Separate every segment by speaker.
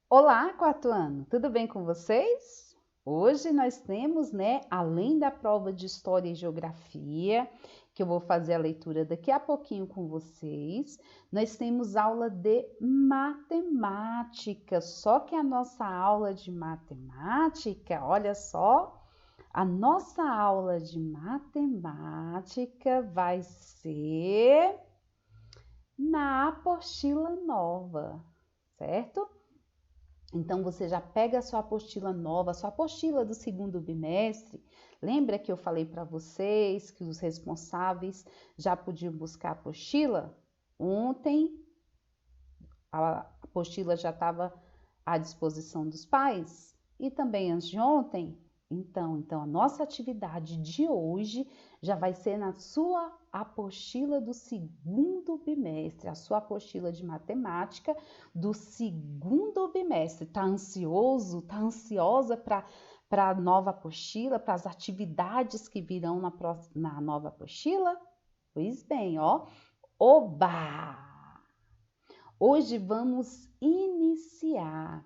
Speaker 1: Olá, quarto ano, tudo bem com vocês? Hoje nós temos, além da prova de História e Geografia, que eu vou fazer a leitura daqui a pouquinho com vocês, nós temos aula de matemática. Só que a nossa aula de matemática, olha só, a nossa aula de matemática vai ser na apostila nova, certo? Então, você já pega a sua apostila nova, a sua apostila do segundo bimestre. Lembra que eu falei para vocês que os responsáveis já podiam buscar a apostila? Ontem, a apostila já estava à disposição dos pais e também antes de ontem. Então, a nossa atividade de hoje já vai ser na sua apostila do segundo bimestre, a sua apostila de matemática do segundo bimestre. Tá ansioso? Tá ansiosa para a nova apostila, para as atividades que virão na nova apostila? Pois bem, ó. Oba! Hoje vamos iniciar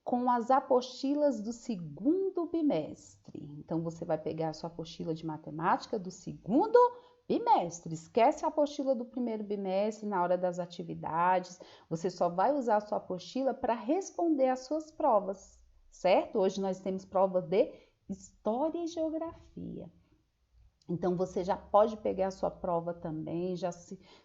Speaker 1: com as apostilas do segundo bimestre. Então, você vai pegar a sua apostila de matemática do segundo bimestre. Esquece a apostila do primeiro bimestre na hora das atividades. Você só vai usar a sua apostila para responder às suas provas, certo? Hoje nós temos prova de História e Geografia. Então, você já pode pegar a sua prova também, já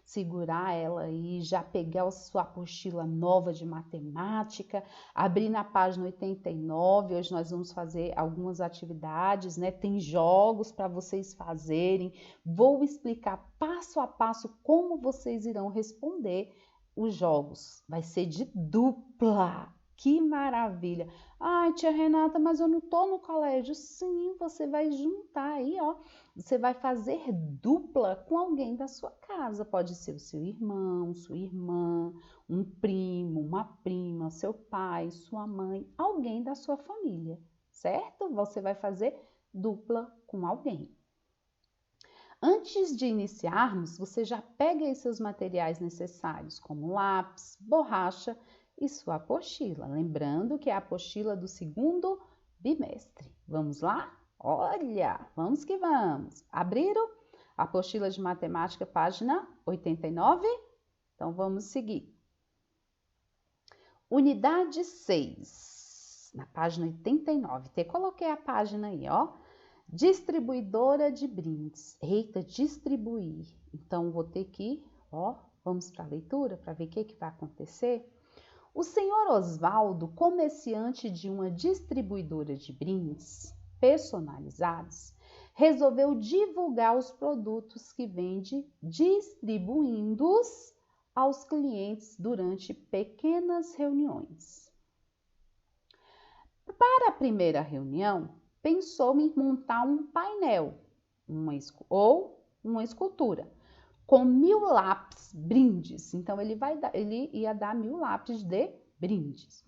Speaker 1: segurar ela aí, já pegar a sua apostila nova de matemática, abrir na página 89. Hoje nós vamos fazer algumas atividades, né? Tem jogos para vocês fazerem. Vou explicar passo a passo como vocês irão responder os jogos. Vai ser de dupla. Que maravilha! Ai, tia Renata, mas eu não tô no colégio. Sim, você vai juntar aí, ó. Você vai fazer dupla com alguém da sua casa. Pode ser o seu irmão, sua irmã, um primo, uma prima, seu pai, sua mãe, alguém da sua família, certo? Você vai fazer dupla com alguém. Antes de iniciarmos, você já pega aí seus materiais necessários, como lápis, borracha e sua apostila. Lembrando que é a apostila do segundo bimestre. Vamos lá? Olha, vamos que vamos. Abriram? Apostila de matemática, página 89? Então, vamos seguir. Unidade 6, na página 89. Até coloquei a página aí, ó. Distribuidora de brindes. Eita, distribuir. Então, vou ter que, ó, vamos para a leitura para ver o que vai acontecer. O senhor Osvaldo, comerciante de uma distribuidora de brindes personalizados, resolveu divulgar os produtos que vende, distribuindo-os aos clientes durante pequenas reuniões. Para a primeira reunião, pensou em montar um painel ou uma escultura com 1000 lápis brindes. Então, ele ia dar 1000 lápis de brindes.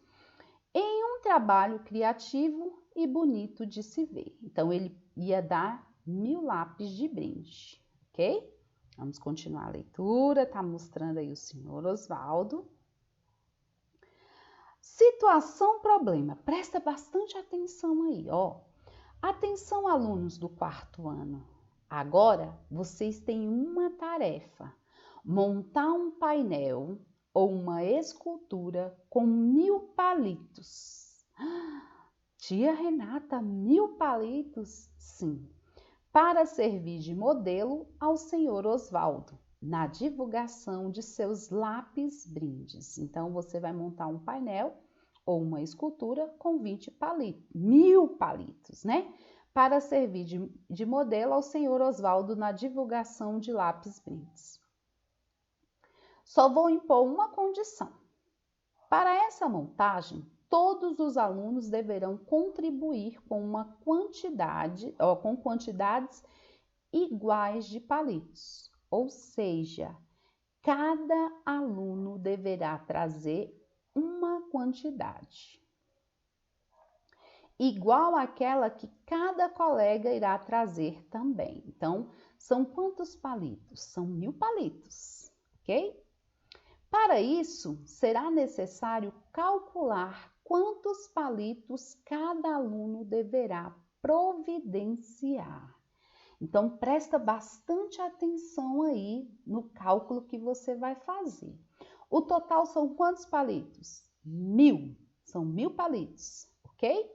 Speaker 1: Em um trabalho criativo e bonito de se ver. Então, ele ia dar 1000 lápis de brinde, ok? Vamos continuar a leitura, tá mostrando aí o senhor Osvaldo. Situação problema, presta bastante atenção aí, ó. Atenção, alunos do quarto ano. Agora vocês têm uma tarefa: montar um painel ou uma escultura com 1000 palitos. Tia Renata, 1000 palitos? Sim, para servir de modelo ao senhor Osvaldo na divulgação de seus lápis brindes. Então, você vai montar um painel ou uma escultura com 20 palitos, 1000 palitos, né? Para servir de modelo ao senhor Osvaldo na divulgação de lápis brindes. Só vou impor uma condição. Para essa montagem, todos os alunos deverão contribuir com uma quantidade, com quantidades iguais de palitos, ou seja, cada aluno deverá trazer uma quantidade igual àquela que cada colega irá trazer também. Então, são quantos palitos? São 1000 palitos, ok? Para isso, será necessário calcular quantos palitos cada aluno deverá providenciar. Então, presta bastante atenção aí no cálculo que você vai fazer. O total são quantos palitos? 1.000. São 1.000 palitos, ok?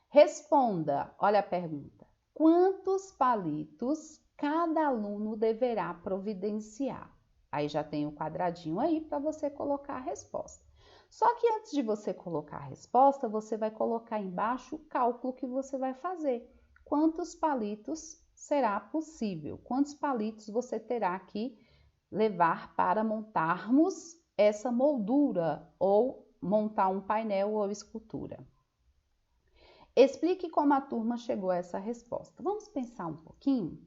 Speaker 1: Responda, olha a pergunta. Quantos palitos cada aluno deverá providenciar? Aí já tem o quadradinho aí para você colocar a resposta. Só que antes de você colocar a resposta, você vai colocar embaixo o cálculo que você vai fazer. Quantos palitos será possível? Quantos palitos você terá que levar para montarmos essa moldura ou montar um painel ou escultura? Explique como a turma chegou a essa resposta. Vamos pensar um pouquinho?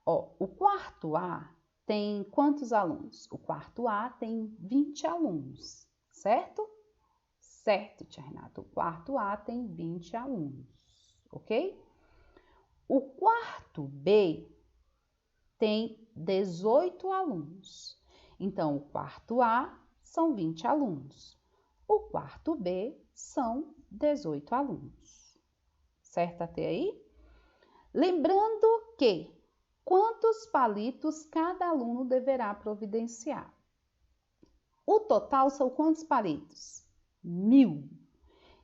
Speaker 1: O quarto A tem quantos alunos? O quarto A tem 20 alunos, certo? Certo, tia Renata. O quarto A tem 20 alunos, ok? O quarto B tem 18 alunos. Então, o quarto A são 20 alunos. O quarto B são 18 alunos. Certo até aí? Lembrando que quantos palitos cada aluno deverá providenciar? O total são quantos palitos? 1.000.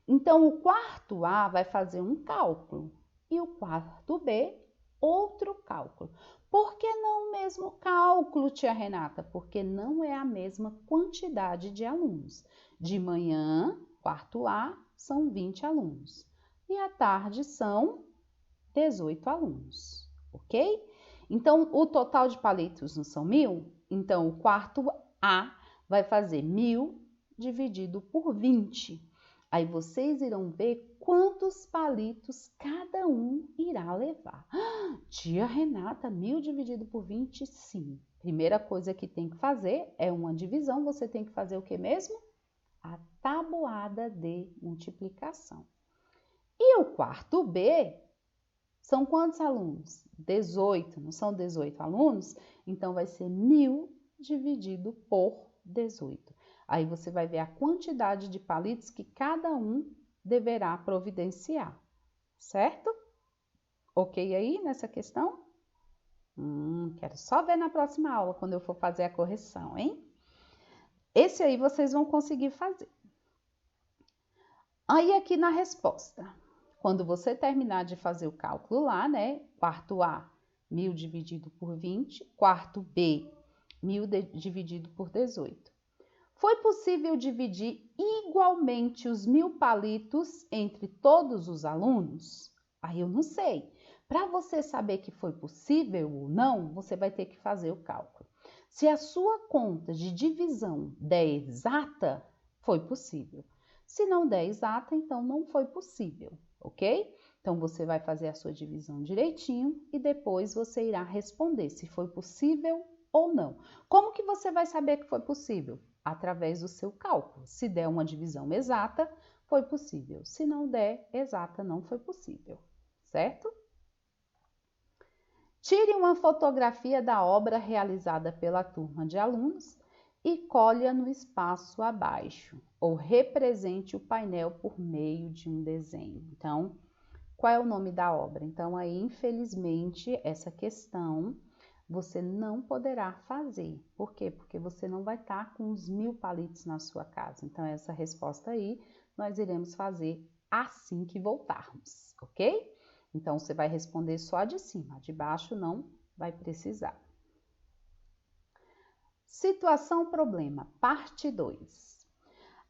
Speaker 1: Então, o quarto A vai fazer um cálculo e o quarto B outro cálculo. Por que não o mesmo cálculo, tia Renata? Porque não é a mesma quantidade de alunos. De manhã, quarto A, são 20 alunos. E à tarde são 18 alunos, ok? Então, o total de palitos não são 1.000? Então, o quarto A vai fazer 1.000 dividido por 20. Aí vocês irão ver quantos palitos cada um irá levar. Tia Renata, 1.000 dividido por 20? Sim. Primeira coisa que tem que fazer é uma divisão. Você tem que fazer o que mesmo? A tabuada de multiplicação. E o quarto B são quantos alunos? 18, não são 18 alunos? Então, vai ser 1.000 dividido por 18. Aí você vai ver a quantidade de palitos que cada um deverá providenciar, certo? Ok aí nessa questão? Quero só ver na próxima aula, quando eu for fazer a correção, hein? Esse aí vocês vão conseguir fazer. Aí aqui na resposta, quando você terminar de fazer o cálculo lá, né? Quarto A, 1.000 dividido por 20. Quarto B, 1.000 dividido por 18. Foi possível dividir igualmente os 1.000 palitos entre todos os alunos? Aí eu não sei. Para você saber que foi possível ou não, você vai ter que fazer o cálculo. Se a sua conta de divisão der exata, foi possível. Se não der exata, então não foi possível, ok? Então, você vai fazer a sua divisão direitinho e depois você irá responder se foi possível ou não. Como que você vai saber que foi possível? Através do seu cálculo. Se der uma divisão exata, foi possível. Se não der exata, não foi possível, certo? Tire uma fotografia da obra realizada pela turma de alunos e colhe-a no espaço abaixo, ou represente o painel por meio de um desenho. Então, qual é o nome da obra? Então, aí, infelizmente, essa questão você não poderá fazer. Por quê? Porque você não vai estar com os 1.000 palitos na sua casa. Então, essa resposta aí, nós iremos fazer assim que voltarmos, ok? Então, você vai responder só a de cima, a de baixo não vai precisar. Situação problema, parte 2.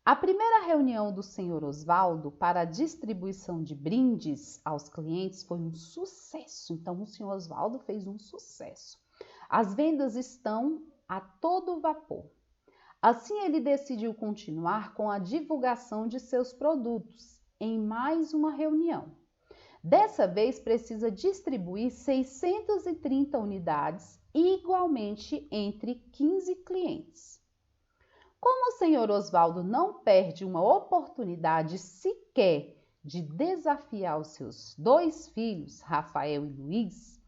Speaker 1: A primeira reunião do Sr. Osvaldo para a distribuição de brindes aos clientes foi um sucesso. Então, o Sr. Osvaldo fez um sucesso. As vendas estão a todo vapor. Assim, ele decidiu continuar com a divulgação de seus produtos em mais uma reunião. Dessa vez, precisa distribuir 630 unidades igualmente entre 15 clientes. Como o senhor Osvaldo não perde uma oportunidade sequer de desafiar os seus 2 filhos, Rafael e Luiz,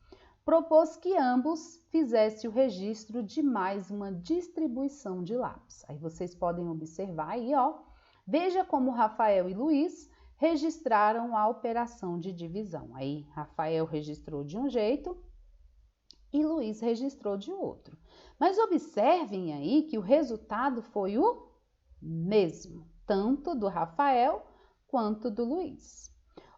Speaker 1: propôs que ambos fizessem o registro de mais uma distribuição de lápis. Aí vocês podem observar aí, ó, veja como Rafael e Luiz registraram a operação de divisão. Aí Rafael registrou de um jeito e Luiz registrou de outro. Mas observem aí que o resultado foi o mesmo, tanto do Rafael quanto do Luiz.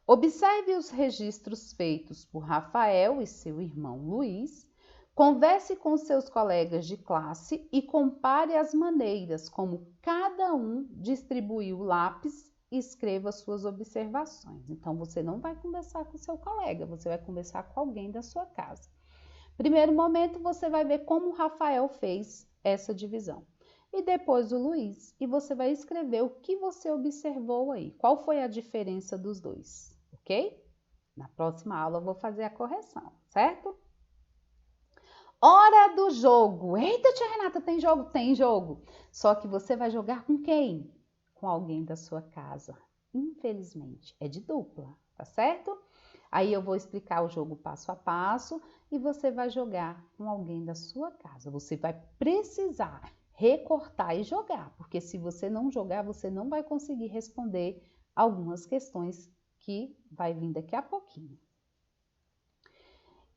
Speaker 1: Observe os registros feitos por Rafael e seu irmão Luiz. Converse com seus colegas de classe e compare as maneiras como cada um distribuiu o lápis e escreva suas observações. Então, você não vai conversar com seu colega, você vai conversar com alguém da sua casa. Primeiro momento, você vai ver como o Rafael fez essa divisão. E depois o Luiz. E você vai escrever o que você observou aí. Qual foi a diferença dos dois, ok? Na próxima aula eu vou fazer a correção, certo? Hora do jogo. Eita, tia Renata, tem jogo? Tem jogo. Só que você vai jogar com quem? Com alguém da sua casa. Infelizmente, é de dupla, tá certo? Aí eu vou explicar o jogo passo a passo e você vai jogar com alguém da sua casa. Você vai precisar recortar e jogar, porque se você não jogar, você não vai conseguir responder algumas questões que vai vir daqui a pouquinho.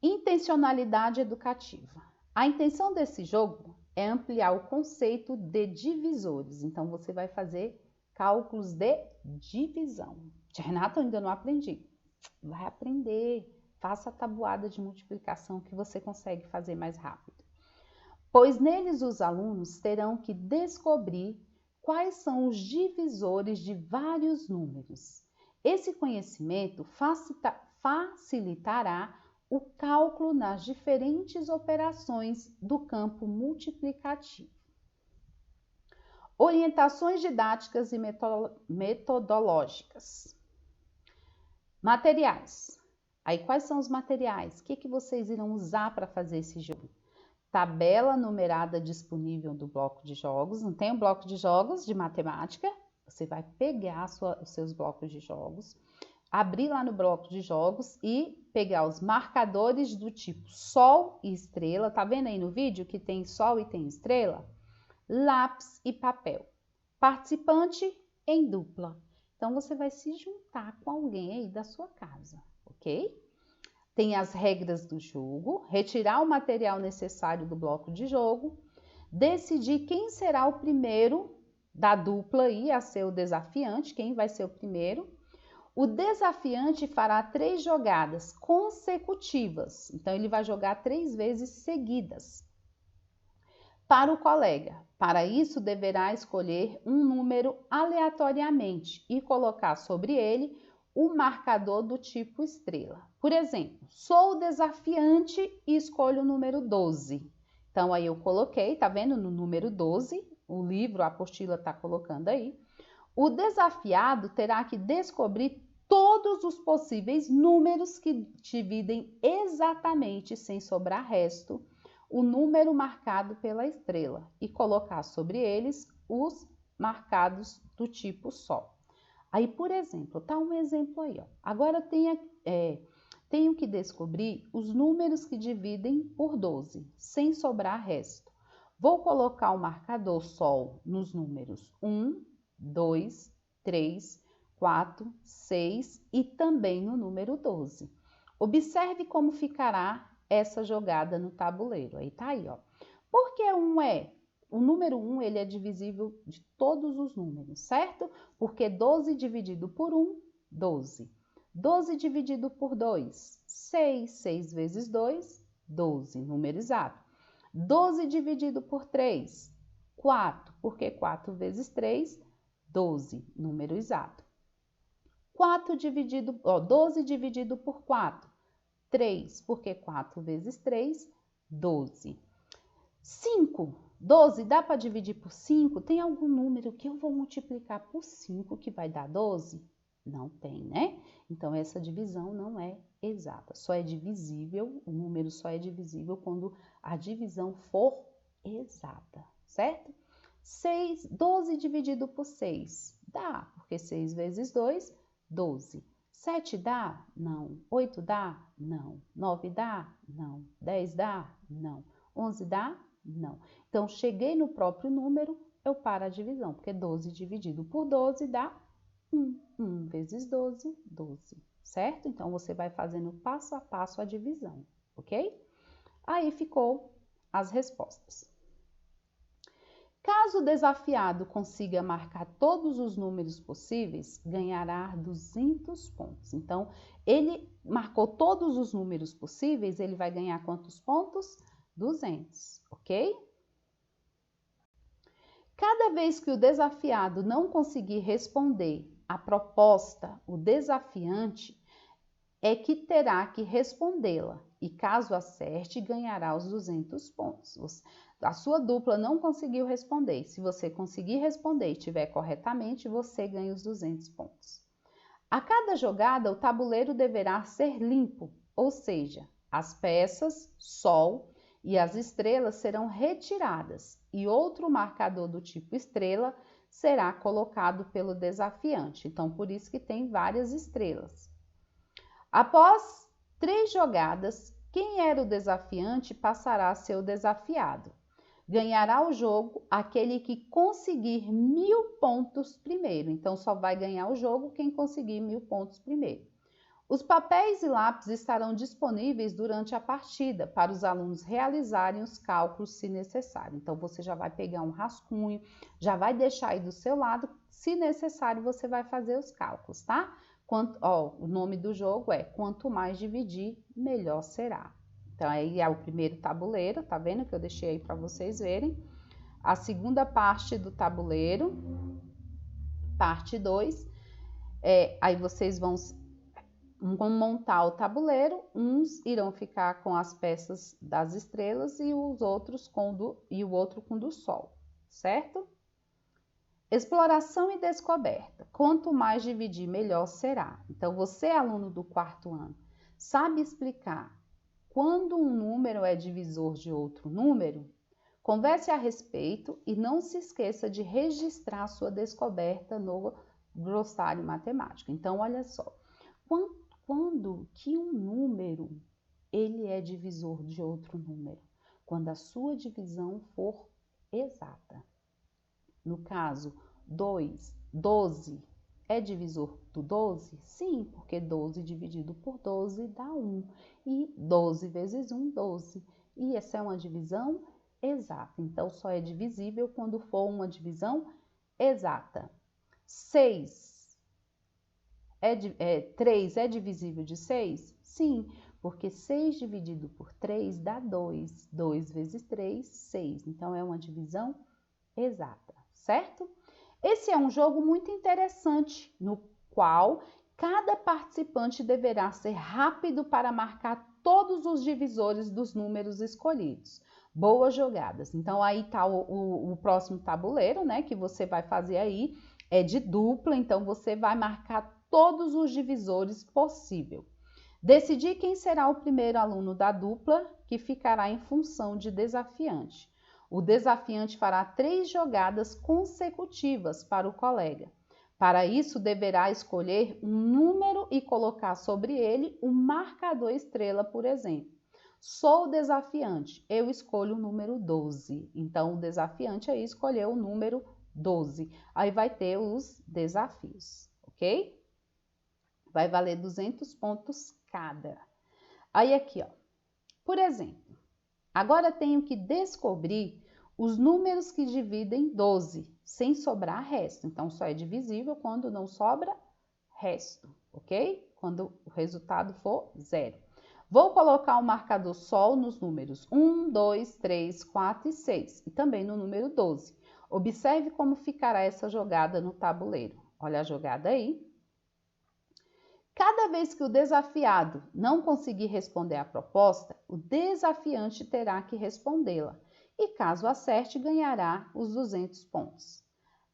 Speaker 1: Intencionalidade educativa. A intenção desse jogo é ampliar o conceito de divisores. Então, você vai fazer cálculos de divisão. Renata, eu ainda não aprendi. Vai aprender, faça a tabuada de multiplicação que você consegue fazer mais rápido. Pois neles os alunos terão que descobrir quais são os divisores de vários números. Esse conhecimento facilitará o cálculo nas diferentes operações do campo multiplicativo. Orientações didáticas e metodológicas. Materiais. Aí, quais são os materiais? O que vocês irão usar para fazer esse jogo? Tabela numerada disponível do bloco de jogos. Não tem um bloco de jogos de matemática? Você vai pegar os seus blocos de jogos, abrir lá no bloco de jogos e pegar os marcadores do tipo sol e estrela. Tá vendo aí no vídeo que tem sol e tem estrela? Lápis e papel. Participante em dupla. Então, você vai se juntar com alguém aí da sua casa, ok? Tem as regras do jogo, retirar o material necessário do bloco de jogo, decidir quem será o primeiro da dupla aí a ser o desafiante, quem vai ser o primeiro. O desafiante fará 3 jogadas consecutivas, então ele vai jogar 3 vezes seguidas. Para o colega, para isso deverá escolher um número aleatoriamente e colocar sobre ele o marcador do tipo estrela. Por exemplo, sou o desafiante e escolho o número 12. Então, aí eu coloquei, tá vendo? No número 12, o livro, a apostila está colocando aí. O desafiado terá que descobrir todos os possíveis números que dividem exatamente, sem sobrar resto, o número marcado pela estrela e colocar sobre eles os marcados do tipo Sol. Aí, por exemplo, tá um exemplo aí, ó. Agora tenho que descobrir os números que dividem por 12, sem sobrar resto. Vou colocar o marcador Sol nos números 1, 2, 3, 4, 6 e também no número 12. Observe como ficará essa jogada no tabuleiro. Aí tá aí, ó. Porque o número 1, ele é divisível de todos os números, certo? Porque 12 dividido por 1, 12. 12 dividido por 2, 6. 6 vezes 2, 12, número exato. 12 dividido por 3, 4. Porque 4 vezes 3, 12, número exato. 12 dividido por 4, 3, porque 4 vezes 3, 12. 5, 12 dá para dividir por 5? Tem algum número que eu vou multiplicar por 5 que vai dar 12? Não tem, né? Então, essa divisão não é exata. Só é divisível, o número só é divisível quando a divisão for exata, certo? 12 dividido por 6, dá, porque 6 vezes 2, 12. 7 dá? Não. 8 dá? Não. 9 dá? Não. 10 dá? Não. 11 dá? Não. Então, cheguei no próprio número, eu paro a divisão, porque 12 dividido por 12 dá 1. 1 vezes 12, 12, certo? Então, você vai fazendo passo a passo a divisão, ok? Aí ficou as respostas. Caso o desafiado consiga marcar todos os números possíveis, ganhará 200 pontos. Então, ele marcou todos os números possíveis, ele vai ganhar quantos pontos? 200, ok? Cada vez que o desafiado não conseguir responder a proposta, o desafiante é que terá que respondê-la. E caso acerte, ganhará os 200 pontos. A sua dupla não conseguiu responder. Se você conseguir responder e tiver corretamente, você ganha os 200 pontos. A cada jogada, o tabuleiro deverá ser limpo, ou seja, as peças, sol e as estrelas serão retiradas e outro marcador do tipo estrela será colocado pelo desafiante. Então, por isso que tem várias estrelas. Após 3 jogadas, quem era o desafiante passará a ser o desafiado. Ganhará o jogo aquele que conseguir 1000 pontos primeiro. Então, só vai ganhar o jogo quem conseguir 1000 pontos primeiro. Os papéis e lápis estarão disponíveis durante a partida para os alunos realizarem os cálculos se necessário. Então, você já vai pegar um rascunho, já vai deixar aí do seu lado. Se necessário, você vai fazer os cálculos, tá? O nome do jogo é Quanto Mais Dividir, Melhor Será. Então, aí é o primeiro tabuleiro, tá vendo que eu deixei aí para vocês verem. A segunda parte do tabuleiro, parte 2, aí vocês vão montar o tabuleiro, uns irão ficar com as peças das estrelas e os outros o outro com do sol, certo? Exploração e descoberta. Quanto mais dividir, melhor será. Então, você, aluno do 4º ano, sabe explicar quando um número é divisor de outro número? Converse a respeito e não se esqueça de registrar sua descoberta no glossário matemático. Então, olha só, quando que um número ele é divisor de outro número? Quando a sua divisão for exata. No caso, 12 é divisor do 12? Sim, porque 12 dividido por 12 dá 1. E 12 vezes 1, 12. E essa é uma divisão exata. Então, só é divisível quando for uma divisão exata. 3 é divisível de 6? Sim, porque 6 dividido por 3 dá 2. 2 vezes 3, 6. Então, é uma divisão exata, certo? Esse é um jogo muito interessante, no qual cada participante deverá ser rápido para marcar todos os divisores dos números escolhidos. Boas jogadas. Então, aí está o próximo tabuleiro, né, que você vai fazer aí, é de dupla, então você vai marcar todos os divisores possível. Decidir quem será o primeiro aluno da dupla, que ficará em função de desafiante. O desafiante fará 3 jogadas consecutivas para o colega. Para isso, deverá escolher um número e colocar sobre ele um marcador estrela, por exemplo. Sou o desafiante, eu escolho o número 12. Então, o desafiante aí escolheu o número 12. Aí vai ter os desafios, ok? Vai valer 200 pontos cada. Aí aqui, ó. Por exemplo, agora tenho que descobrir os números que dividem 12, sem sobrar resto. Então, só é divisível quando não sobra resto, ok? Quando o resultado for 0. Vou colocar o marcador sol nos números 1, 2, 3, 4 e 6 e também no número 12. Observe como ficará essa jogada no tabuleiro. Olha a jogada aí. Cada vez que o desafiado não conseguir responder à proposta, o desafiante terá que respondê-la e, caso acerte, ganhará os 200 pontos.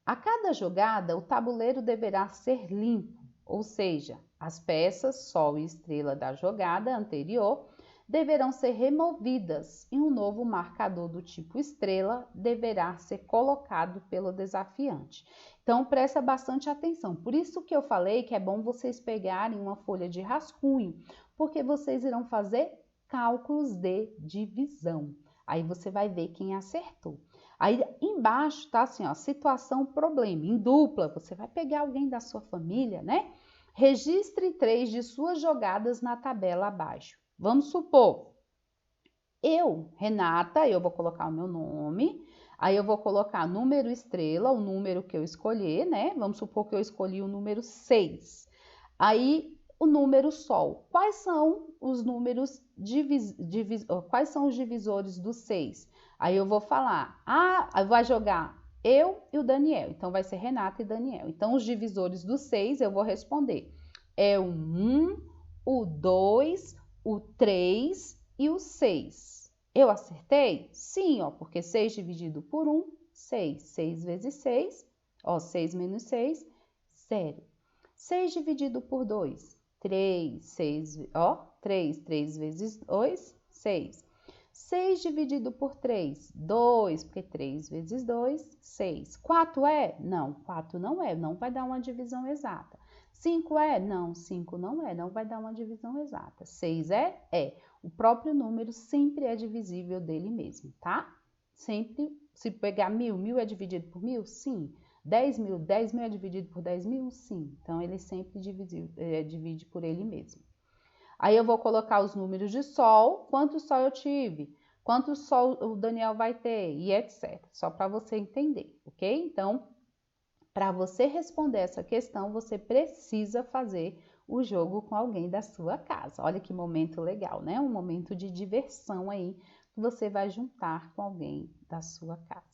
Speaker 1: A cada jogada, o tabuleiro deverá ser limpo, ou seja, as peças, sol e estrela da jogada anterior, deverão ser removidas e um novo marcador do tipo estrela deverá ser colocado pelo desafiante. Então, presta bastante atenção. Por isso que eu falei que é bom vocês pegarem uma folha de rascunho, porque vocês irão fazer cálculos de divisão. Aí você vai ver quem acertou. Aí embaixo tá assim, ó, situação, problema. Em dupla, você vai pegar alguém da sua família, né? Registre 3 de suas jogadas na tabela abaixo. Vamos supor, Renata, eu vou colocar o meu nome, aí eu vou colocar número estrela, o número que eu escolher, né? Vamos supor que eu escolhi o número 6. Aí, o número sol. Quais são os números quais são os divisores do 6? Aí eu vou falar, vai jogar eu e o Daniel. Então, vai ser Renata e Daniel. Então, os divisores do 6, eu vou responder. É o 1, o 2, o 3 e o 6. Eu acertei? Sim, ó, porque 6 dividido por 1, 6. 6 vezes 6, ó, 6 menos 6, 0. 6 dividido por 2, 3. 6, ó, 3. 3 vezes 2, 6. 6 dividido por 3, 2, porque 3 vezes 2, 6. 4 é? Não, 4 não é, não vai dar uma divisão exata. 5 é? Não, 5 não é, não vai dar uma divisão exata. 6 é? É. O próprio número sempre é divisível dele mesmo, tá? Sempre, se pegar 1.000, 1.000 é dividido por 1.000? Sim. 10.000, 10.000 é dividido por 10.000? Sim. Então, ele sempre divide por ele mesmo. Aí, eu vou colocar os números de sol, quanto sol eu tive, quanto sol o Daniel vai ter e etc. Só para você entender, ok? Então, para você responder essa questão, você precisa fazer o jogo com alguém da sua casa. Olha que momento legal, né? Um momento de diversão aí que você vai juntar com alguém da sua casa.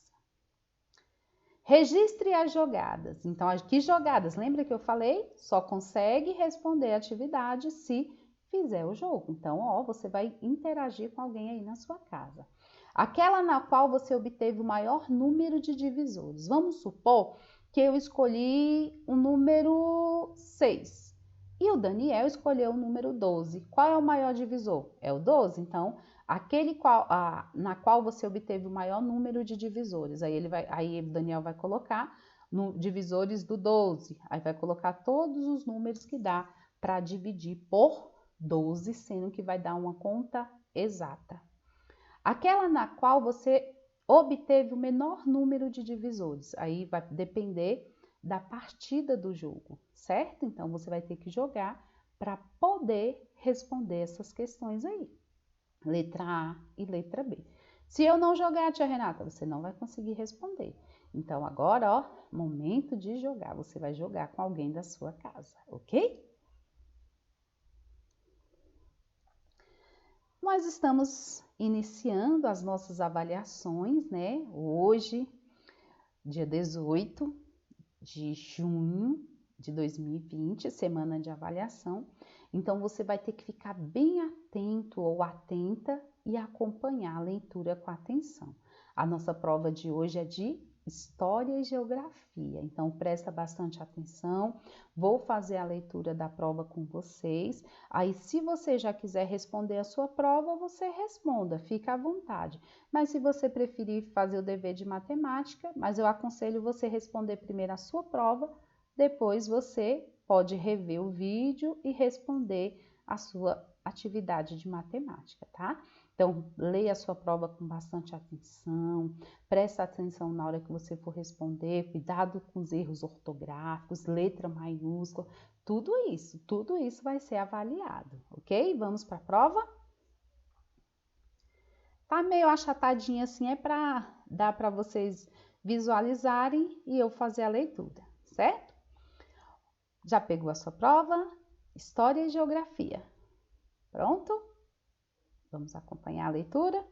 Speaker 1: Registre as jogadas. Então, que jogadas? Lembra que eu falei? Só consegue responder a atividade se fizer o jogo. Então, ó, você vai interagir com alguém aí na sua casa. Aquela na qual você obteve o maior número de divisores. Vamos supor que eu escolhi o número 6 e o Daniel escolheu o número 12. Qual é o maior divisor? É o 12. Então, na qual você obteve o maior número de divisores. Aí o Daniel vai colocar divisores do 12. Aí vai colocar todos os números que dá para dividir por 12, sendo que vai dar uma conta exata. Aquela na qual você obteve o menor número de divisores. Aí vai depender da partida do jogo, certo? Então, você vai ter que jogar para poder responder essas questões aí. Letra A e letra B. Se eu não jogar, tia Renata, você não vai conseguir responder. Então, agora, ó, momento de jogar. Você vai jogar com alguém da sua casa, ok? Nós estamos iniciando as nossas avaliações, né? Hoje, dia 18 de junho de 2020, semana de avaliação. Então, você vai ter que ficar bem atento ou atenta e acompanhar a leitura com atenção. A nossa prova de hoje é de História e Geografia, então presta bastante atenção. Vou fazer a leitura da prova com vocês. Aí, se você já quiser responder a sua prova, você responda, fica à vontade. Mas se você preferir fazer o dever de matemática, mas eu aconselho você responder primeiro a sua prova, depois você pode rever o vídeo e responder a sua atividade de matemática, tá? Então, leia a sua prova com bastante atenção, presta atenção na hora que você for responder, cuidado com os erros ortográficos, letra maiúscula, tudo isso vai ser avaliado, ok? Vamos para a prova? Tá meio achatadinha assim, é para dar para vocês visualizarem e eu fazer a leitura, certo? Já pegou a sua prova? História e Geografia. Pronto? Vamos acompanhar a leitura?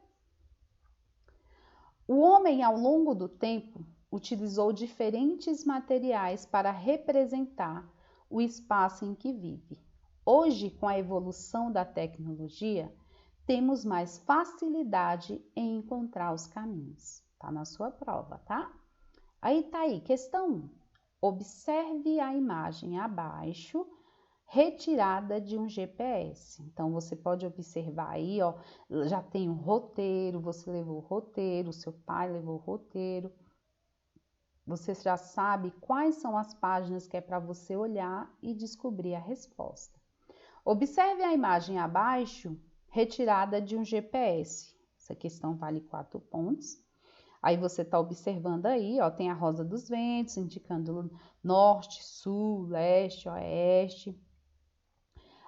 Speaker 1: O homem, ao longo do tempo, utilizou diferentes materiais para representar o espaço em que vive. Hoje, com a evolução da tecnologia, temos mais facilidade em encontrar os caminhos. Tá na sua prova, tá? Aí tá aí, questão 1. Observe a imagem abaixo, retirada de um GPS. Então, você pode observar aí, ó, já tem um roteiro, você levou o roteiro, seu pai levou o roteiro. Você já sabe quais são as páginas que é para você olhar e descobrir a resposta. Observe a imagem abaixo, retirada de um GPS. Essa questão vale 4 pontos. Aí você está observando aí, ó, tem a rosa dos ventos, indicando norte, sul, leste, oeste.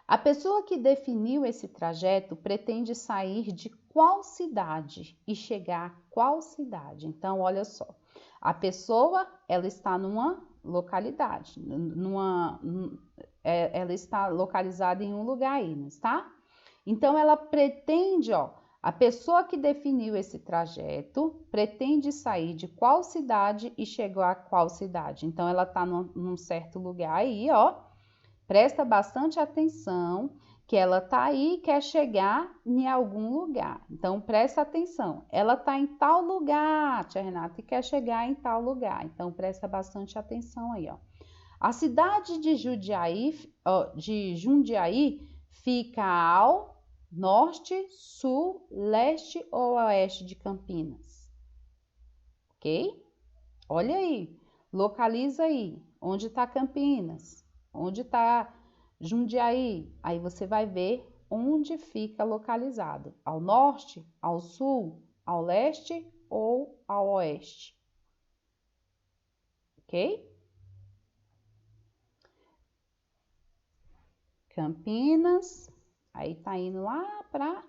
Speaker 1: A pessoa que definiu esse trajeto pretende sair de qual cidade e chegar a qual cidade? Então, olha só, a pessoa, ela está numa localidade, ela está localizada em um lugar aí, não está? Então, ela pretende, ó, a pessoa que definiu esse trajeto pretende sair de qual cidade e chegar a qual cidade? Então, ela está num certo lugar aí, ó. Presta bastante atenção que ela tá aí e quer chegar em algum lugar. Então, presta atenção. Ela tá em tal lugar, tia Renata, e quer chegar em tal lugar. Então, presta bastante atenção aí, ó. A cidade de Jundiaí fica ao norte, sul, leste ou oeste de Campinas. Ok? Olha aí, localiza aí. Onde está Campinas? Onde está Jundiaí? Aí você vai ver onde fica localizado. Ao norte, ao sul, ao leste ou ao oeste. Ok? Campinas, aí tá indo lá para...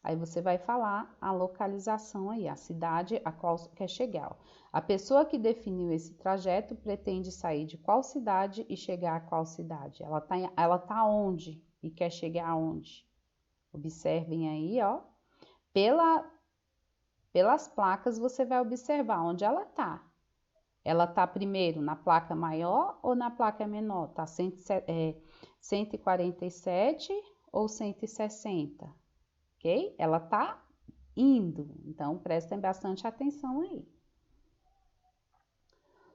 Speaker 1: Aí você vai falar a localização aí, a cidade a qual quer chegar. A pessoa que definiu esse trajeto pretende sair de qual cidade e chegar a qual cidade? Ela tá onde e quer chegar aonde? Observem aí, ó. Pelas placas você vai observar onde ela tá. Ela tá primeiro na placa maior ou na placa menor? Tá 147 ou 160? Ok? Ela tá indo, então prestem bastante atenção aí.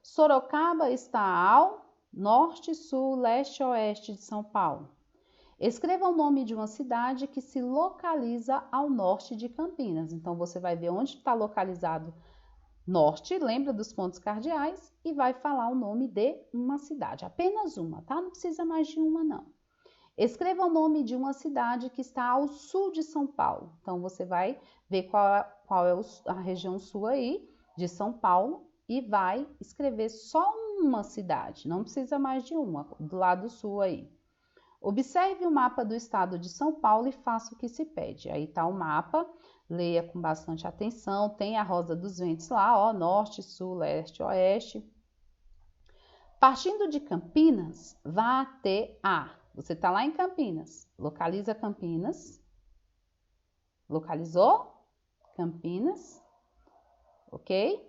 Speaker 1: Sorocaba está ao norte, sul, leste, oeste de São Paulo. Escreva o nome de uma cidade que se localiza ao norte de Campinas. Então, você vai ver onde está localizado norte, lembra dos pontos cardeais, e vai falar o nome de uma cidade. Apenas uma, tá? Não precisa mais de uma, não. Escreva o nome de uma cidade que está ao sul de São Paulo. Então, você vai ver qual é a região sul aí de São Paulo e vai escrever só uma cidade, não precisa mais de uma, do lado sul aí. Observe o mapa do estado de São Paulo e faça o que se pede. Aí está o mapa, leia com bastante atenção, tem a rosa dos ventos lá, ó, norte, sul, leste, oeste. Partindo de Campinas, vá até A. Você está lá em Campinas, localiza Campinas. Localizou? Campinas, ok?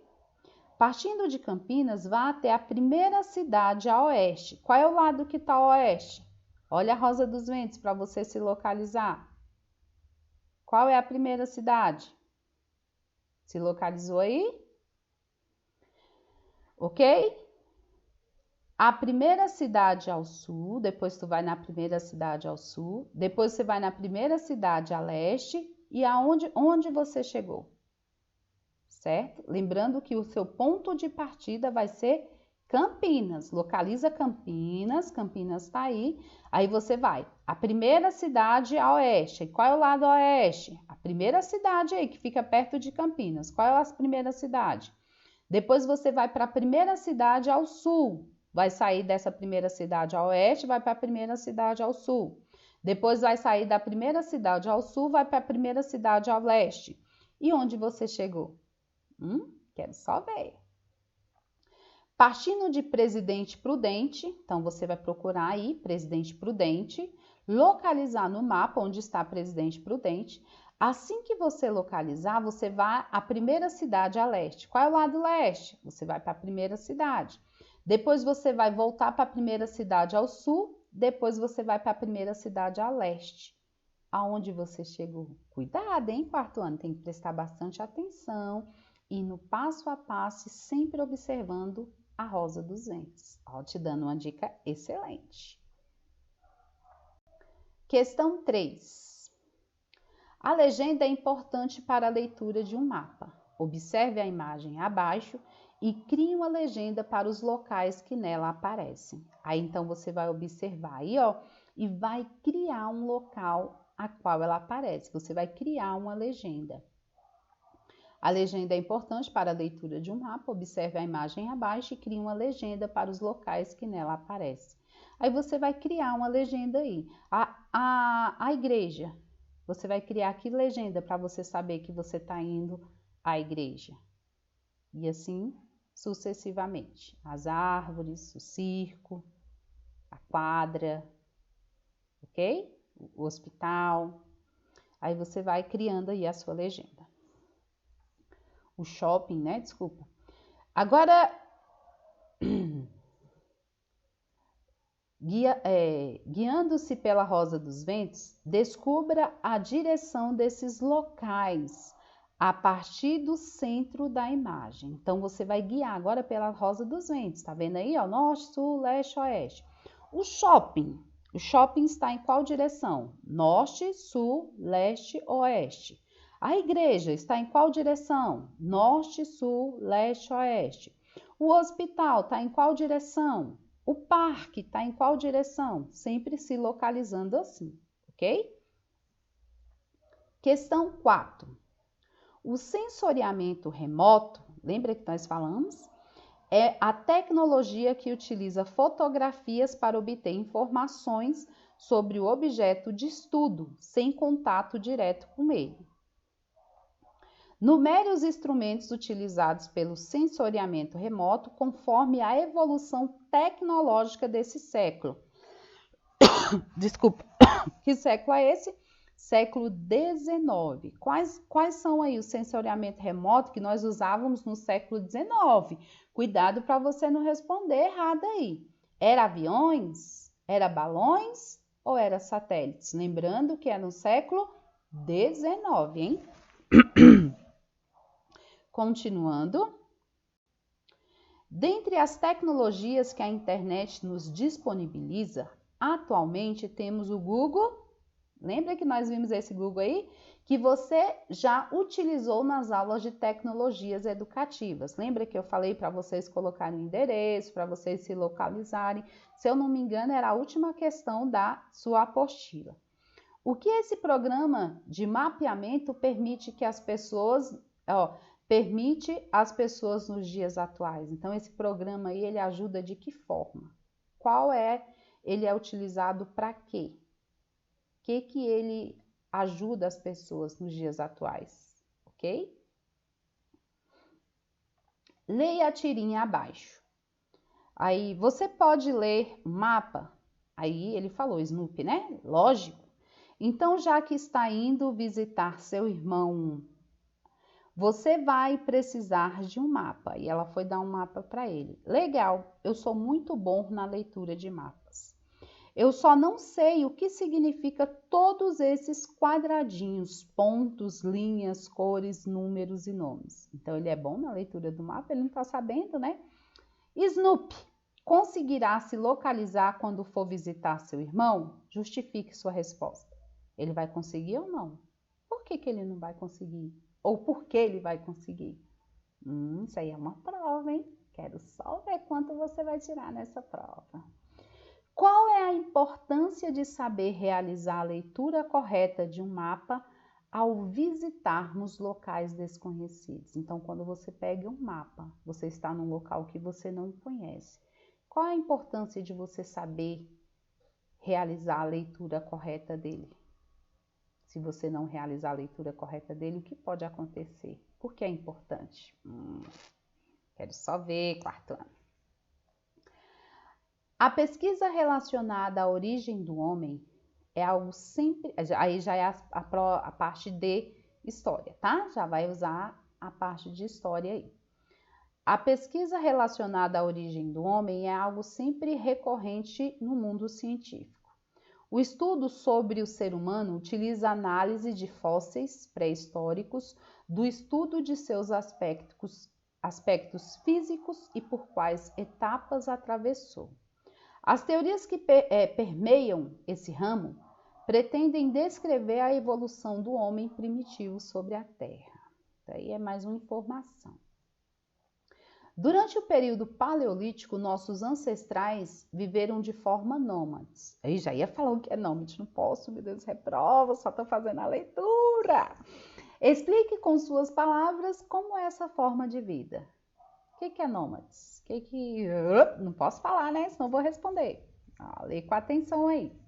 Speaker 1: Partindo de Campinas, vá até a primeira cidade a oeste. Qual é o lado que está a oeste? Olha a Rosa dos Ventos para você se localizar. Qual é a primeira cidade? Se localizou aí? Ok? A primeira cidade ao sul, depois tu vai na primeira cidade ao sul, depois você vai na primeira cidade a leste e onde você chegou? Certo? Lembrando que o seu ponto de partida vai ser Campinas. Localiza Campinas, Campinas tá aí. Aí você vai, a primeira cidade a oeste. Qual é o lado oeste? A primeira cidade aí que fica perto de Campinas. Qual é a primeira cidade? Depois você vai para a primeira cidade ao sul. Vai sair dessa primeira cidade a oeste, vai para a primeira cidade ao sul. Depois vai sair da primeira cidade ao sul, vai para a primeira cidade ao leste. E onde você chegou? Quero só ver. Partindo de Presidente Prudente, então você vai procurar aí Presidente Prudente, localizar no mapa onde está Presidente Prudente. Assim que você localizar, você vai à primeira cidade a leste. Qual é o lado leste? Você vai para a primeira cidade. Depois você vai voltar para a primeira cidade ao sul, depois você vai para a primeira cidade a leste. Aonde você chegou? Cuidado, hein, quarto ano, tem que prestar bastante atenção e no passo a passo, sempre observando a Rosa dos Ventos. Ó, te dando uma dica excelente. Questão 3. A legenda é importante para a leitura de um mapa. Observe a imagem abaixo e crie uma legenda para os locais que nela aparecem. Aí, então, você vai observar aí, ó, e vai criar um local a qual ela aparece. Você vai criar uma legenda. A legenda é importante para a leitura de um mapa. Observe a imagem abaixo e crie uma legenda para os locais que nela aparecem. Aí, você vai criar uma legenda aí. A igreja. Você vai criar aqui legenda para você saber que você está indo à igreja. E assim sucessivamente. As árvores, o circo, a quadra, ok? O hospital. Aí você vai criando aí a sua legenda. O shopping, né? Desculpa. Agora, guiando-se pela Rosa dos Ventos, descubra a direção desses locais a partir do centro da imagem. Então, você vai guiar agora pela Rosa dos Ventos, tá vendo aí, ó? Norte, sul, leste, oeste. O shopping está em qual direção? Norte, sul, leste, oeste. A igreja está em qual direção? Norte, sul, leste, oeste. O hospital está em qual direção? O parque está em qual direção? Sempre se localizando assim, ok? Questão 4. O sensoriamento remoto, lembra que nós falamos? É a tecnologia que utiliza fotografias para obter informações sobre o objeto de estudo, sem contato direto com ele. Numere os instrumentos utilizados pelo sensoriamento remoto conforme a evolução tecnológica desse século. Desculpa, que século é esse? Século XIX. Quais são aí o sensoriamento remoto que nós usávamos no século XIX? Cuidado para você não responder errado aí. Era aviões? Era balões? Ou era satélites? Lembrando que é no século XIX, hein? Continuando. Dentre as tecnologias que a internet nos disponibiliza, atualmente temos o Google. Lembra que nós vimos esse Google aí? Que você já utilizou nas aulas de tecnologias educativas. Lembra que eu falei para vocês colocarem o endereço, para vocês se localizarem? Se eu não me engano, era a última questão da sua apostila. O que esse programa de mapeamento permite que as pessoas... permite às pessoas nos dias atuais. Então, esse programa aí, ele ajuda de que forma? Ele é utilizado para quê? O que ele ajuda as pessoas nos dias atuais, ok? Leia a tirinha abaixo. Aí, você pode ler o mapa? Aí, ele falou, Snoopy, né? Lógico. Então, já que está indo visitar seu irmão, você vai precisar de um mapa. E ela foi dar um mapa para ele. Legal, eu sou muito bom na leitura de mapas. Eu só não sei o que significa todos esses quadradinhos, pontos, linhas, cores, números e nomes. Então, ele é bom na leitura do mapa, ele não está sabendo, né? Snoopy, conseguirá se localizar quando for visitar seu irmão? Justifique sua resposta. Ele vai conseguir ou não? Por que ele não vai conseguir? Ou por que ele vai conseguir? Isso aí é uma prova, hein? Quero só ver quanto você vai tirar nessa prova. Qual é a importância de saber realizar a leitura correta de um mapa ao visitarmos locais desconhecidos? Então, quando você pega um mapa, você está num local que você não conhece. Qual é a importância de você saber realizar a leitura correta dele? Se você não realizar a leitura correta dele, o que pode acontecer? Por que é importante? Quero só ver, quarto ano. A pesquisa relacionada à origem do homem é algo sempre... Aí já é a parte de história, tá? Já vai usar a parte de história aí. A pesquisa relacionada à origem do homem é algo sempre recorrente no mundo científico. O estudo sobre o ser humano utiliza a análise de fósseis pré-históricos, do estudo de seus aspectos físicos e por quais etapas atravessou. As teorias que permeiam esse ramo pretendem descrever a evolução do homem primitivo sobre a Terra. Daí é mais uma informação. Durante o período paleolítico, nossos ancestrais viveram de forma nômades. Aí já ia falar o que é nômade, não posso, meu Deus, reprova, só estou fazendo a leitura. Explique com suas palavras como é essa forma de vida. O que é nômades? Não posso falar, né? Senão vou responder. Lê com atenção aí.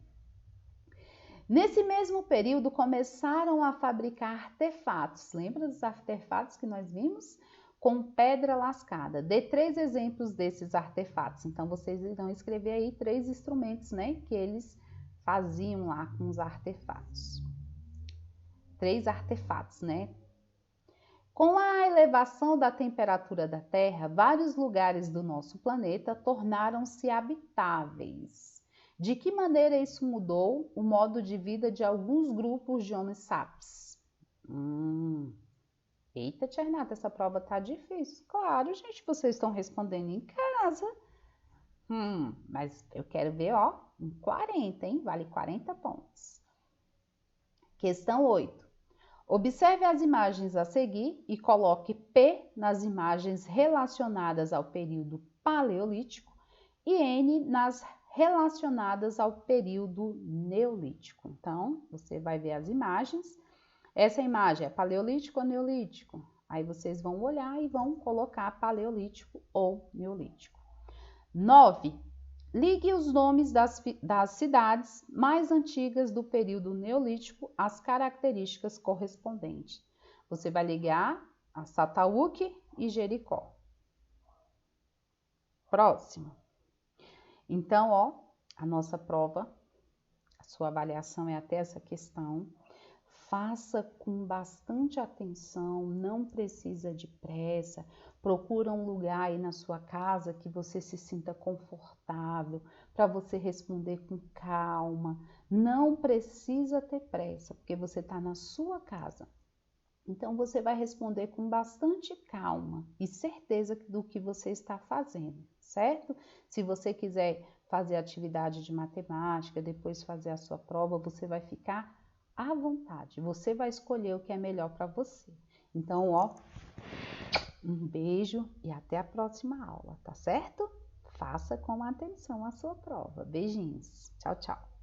Speaker 1: Nesse mesmo período, começaram a fabricar artefatos. Lembra dos artefatos que nós vimos? Com pedra lascada. Dê 3 exemplos desses artefatos. Então, vocês irão escrever aí 3 instrumentos, né? Que eles faziam lá com os artefatos. 3 artefatos, né? Com a elevação da temperatura da Terra, vários lugares do nosso planeta tornaram-se habitáveis. De que maneira isso mudou o modo de vida de alguns grupos de Homo sapiens? Eita, Tia Renata, essa prova tá difícil. Claro, gente, vocês estão respondendo em casa. Mas eu quero ver, ó, em 40, hein? Vale 40 pontos. Questão 8. Observe as imagens a seguir e coloque P nas imagens relacionadas ao período paleolítico e N nas relacionadas ao período neolítico. Então, você vai ver as imagens. Essa imagem é paleolítico ou neolítico? Aí vocês vão olhar e vão colocar paleolítico ou neolítico. 9. Ligue os nomes das cidades mais antigas do período neolítico às características correspondentes. Você vai ligar a Sataúque e Jericó. Próximo. Então, ó, a nossa prova, a sua avaliação é até essa questão. Faça com bastante atenção, não precisa de pressa. Procura um lugar aí na sua casa que você se sinta confortável, para você responder com calma. Não precisa ter pressa, porque você está na sua casa. Então, você vai responder com bastante calma e certeza do que você está fazendo, certo? Se você quiser fazer atividade de matemática, depois fazer a sua prova, você vai ficar à vontade. Você vai escolher o que é melhor para você. Então, ó, um beijo e até a próxima aula, tá certo? Faça com atenção a sua prova. Beijinhos. Tchau, tchau.